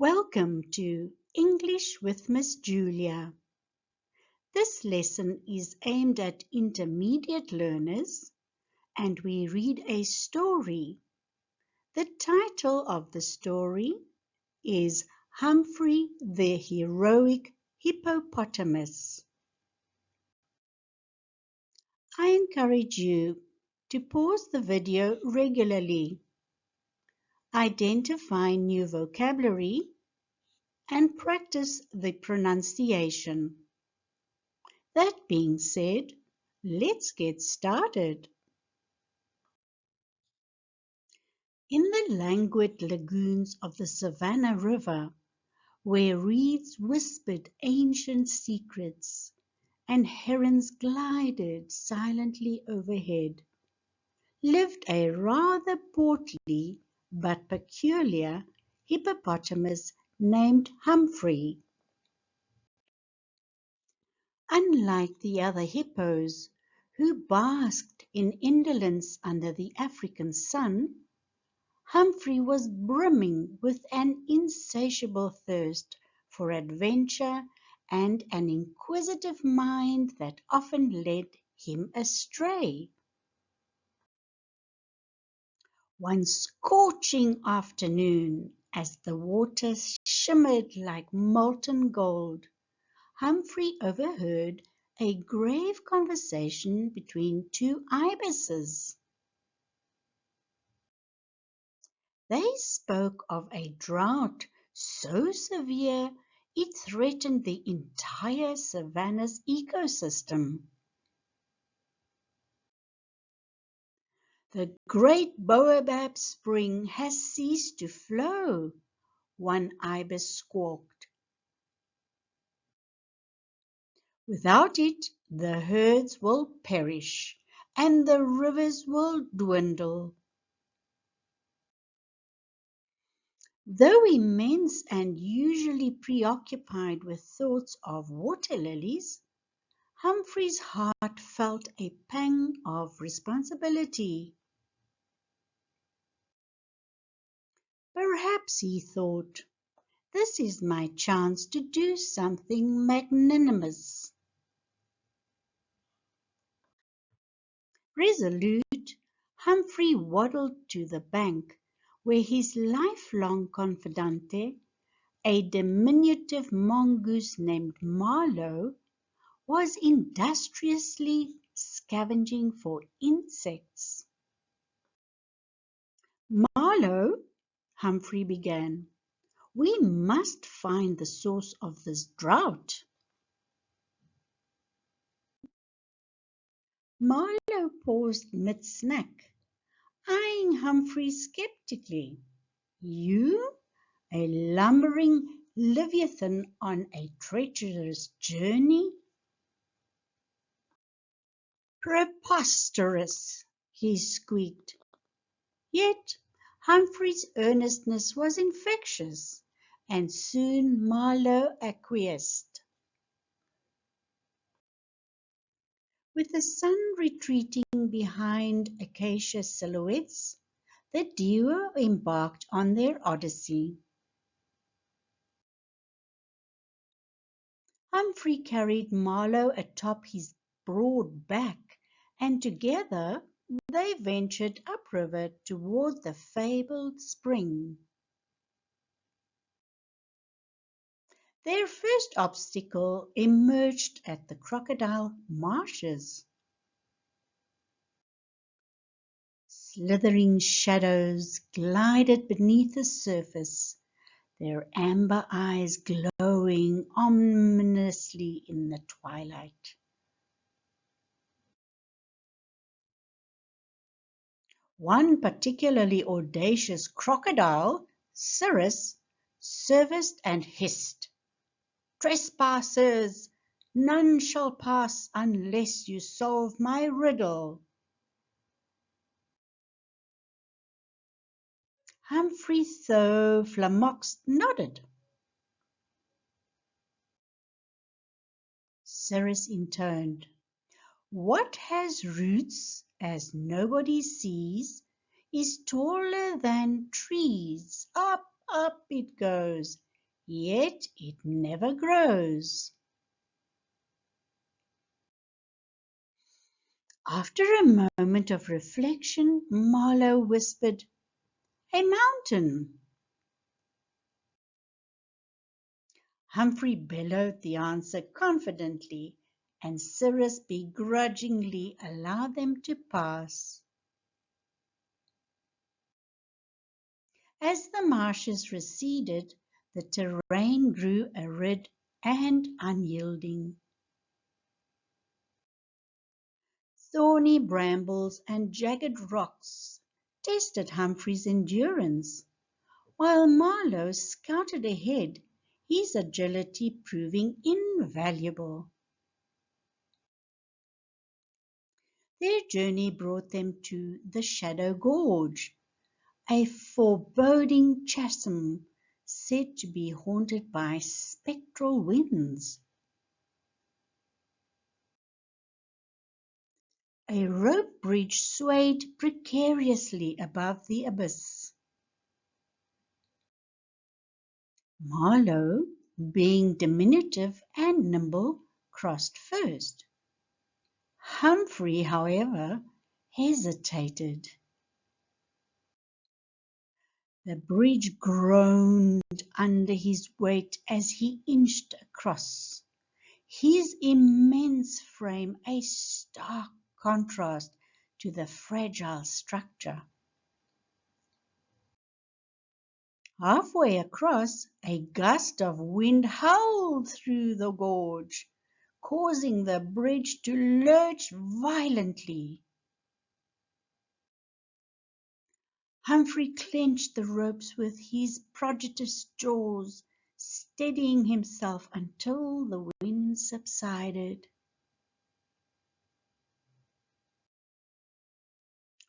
Welcome to English with Miss Julia. This lesson is aimed at intermediate learners and we read a story. The title of the story is Humphrey the Heroic Hippopotamus. I encourage you to pause the video regularly, identify new vocabulary, and practice the pronunciation. That being said, let's get started. In the languid lagoons of the Savannah River, where reeds whispered ancient secrets and herons glided silently overhead, lived a rather portly but peculiar hippopotamus named Humphrey. Unlike the other hippos, who basked in indolence under the African sun, Humphrey was brimming with an insatiable thirst for adventure and an inquisitive mind that often led him astray. One scorching afternoon, as the water shimmered like molten gold, Humphrey overheard a grave conversation between two ibises. They spoke of a drought so severe it threatened the entire savanna's ecosystem. The great baobab spring has ceased to flow, one ibis squawked. Without it, the herds will perish and the rivers will dwindle. Though immense and usually preoccupied with thoughts of water lilies, Humphrey's heart felt a pang of responsibility. Perhaps, he thought, this is my chance to do something magnanimous. Resolute, Humphrey waddled to the bank where his lifelong confidante, a diminutive mongoose named Marlowe, was industriously scavenging for insects. Marlowe, Humphrey began, we must find the source of this drought. Marlowe paused mid-snack, eyeing Humphrey skeptically. You, a lumbering leviathan on a treacherous journey? Preposterous, he squeaked. Yet Humphrey's earnestness was infectious, and soon Marlowe acquiesced. With the sun retreating behind acacia silhouettes, the duo embarked on their odyssey. Humphrey carried Marlowe atop his broad back, and together they ventured upriver toward the fabled spring. Their first obstacle emerged at the crocodile marshes. Slithering shadows glided beneath the surface, their amber eyes glowing ominously in the twilight. One particularly audacious crocodile, Cirrus, serviced and hissed, "Trespassers! None shall pass unless you solve my riddle." Humphrey though flummoxed nodded. Cirrus intoned, "What has roots as nobody sees is taller than trees. Up, up it goes, yet it never grows. After a moment of reflection, Marlowe whispered, "A mountain." Humphrey bellowed the answer confidently, and Cyrus begrudgingly allowed them to pass. As the marshes receded, the terrain grew arid and unyielding. Thorny brambles and jagged rocks tested Humphrey's endurance, while Marlowe scouted ahead, his agility proving invaluable. Their journey brought them to the Shadow Gorge, a foreboding chasm said to be haunted by spectral winds. A rope bridge swayed precariously above the abyss. Marlowe, being diminutive and nimble, crossed first. Humphrey, however, hesitated. The bridge groaned under his weight as he inched across, his immense frame a stark contrast to the fragile structure. Halfway across, a gust of wind howled through the gorge, causing the bridge to lurch violently. Humphrey clenched the ropes with his prodigious jaws, steadying himself until the wind subsided.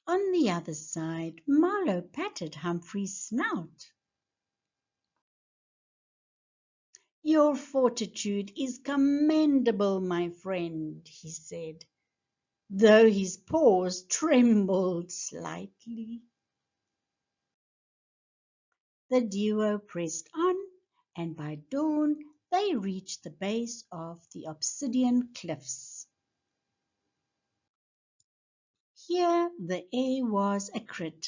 On the other side, Marlowe patted Humphrey's snout. "Your fortitude is commendable, my friend," he said, though his paws trembled slightly. The duo pressed on, and by dawn they reached the base of the obsidian cliffs. Here the air was acrid,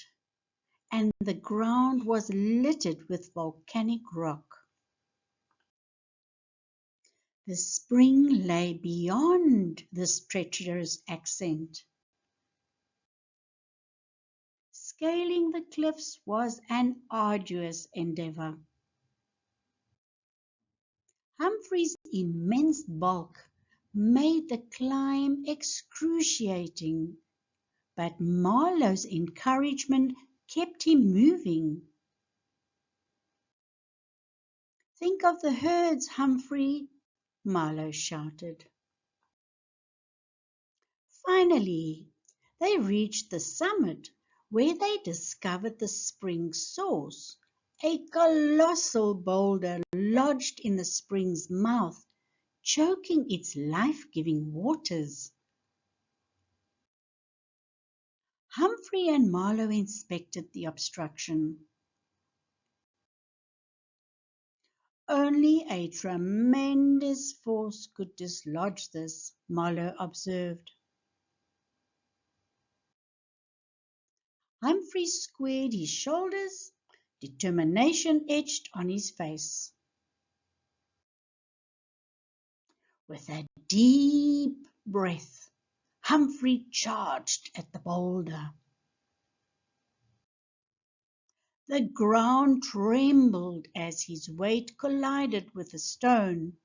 and the ground was littered with volcanic rock. The spring lay beyond this treacherous ascent. Scaling the cliffs was an arduous endeavor. Humphrey's immense bulk made the climb excruciating, but Marlowe's encouragement kept him moving. "Think of the herds, Humphrey," Marlowe shouted. Finally, they reached the summit, where they discovered the spring's source, a colossal boulder lodged in the spring's mouth, choking its life-giving waters. Humphrey and Marlowe inspected the obstruction. "Only a tremendous force could dislodge this," Marlowe observed. Humphrey squared his shoulders, determination etched on his face. With a deep breath, Humphrey charged at the boulder. The ground trembled as his weight collided with the stone.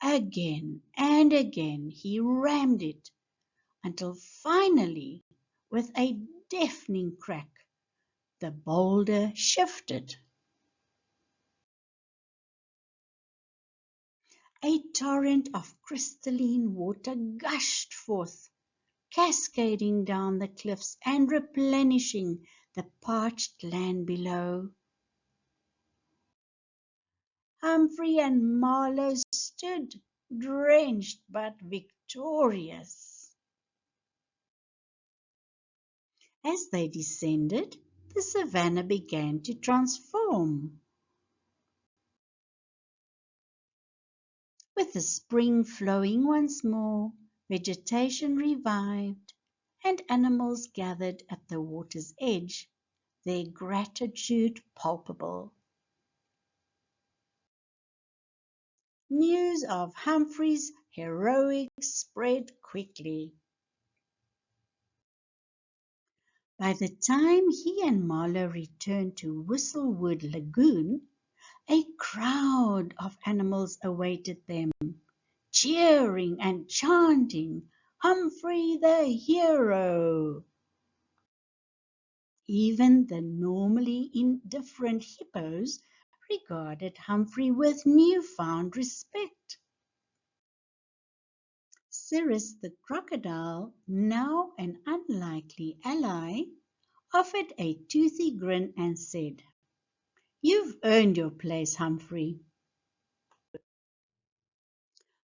Again and again he rammed it, until finally, with a deafening crack, the boulder shifted. A torrent of crystalline water gushed forth, cascading down the cliffs and replenishing the parched land below. Humphrey and Marlowe stood, drenched but victorious. As they descended, the savannah began to transform. With the spring flowing once more, vegetation revived, and animals gathered at the water's edge, their gratitude palpable. News of Humphrey's heroics spread quickly. By the time he and Marlowe returned to Whistlewood Lagoon, a crowd of animals awaited them, cheering and chanting, "Humphrey the hero!" Even the normally indifferent hippos regarded Humphrey with newfound respect. Cyrus the crocodile, now an unlikely ally, offered a toothy grin and said, "You've earned your place, Humphrey."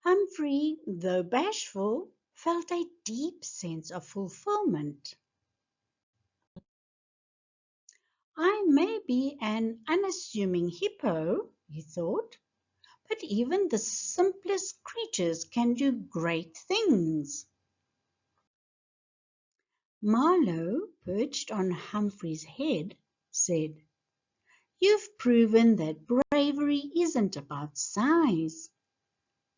Humphrey, though bashful, felt a deep sense of fulfillment. "I may be an unassuming hippo," he thought, "but even the simplest creatures can do great things." Marlowe, perched on Humphrey's head, said, "You've proven that bravery isn't about size,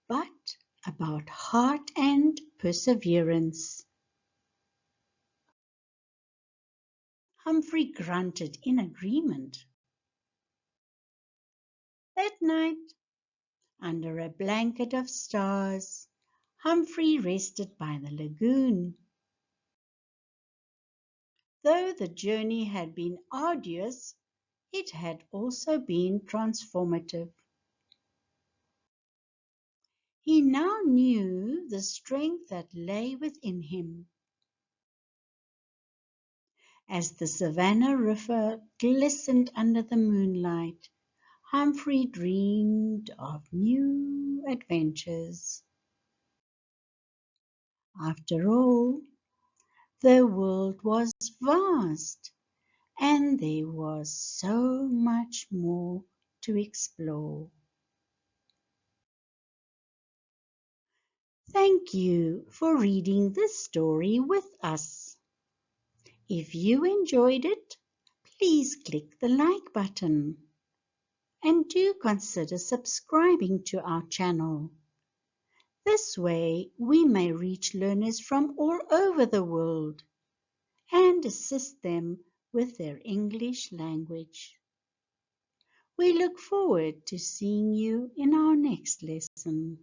but about heart and perseverance." Humphrey grunted in agreement. That night, under a blanket of stars, Humphrey rested by the lagoon. Though the journey had been arduous, it had also been transformative. He now knew the strength that lay within him. As the Savannah River glistened under the moonlight, Humphrey dreamed of new adventures. After all, the world was vast, and there was so much more to explore. Thank you for reading this story with us. If you enjoyed it, please click the like button and do consider subscribing to our channel. This way we may reach learners from all over the world and assist them with their English language. We look forward to seeing you in our next lesson.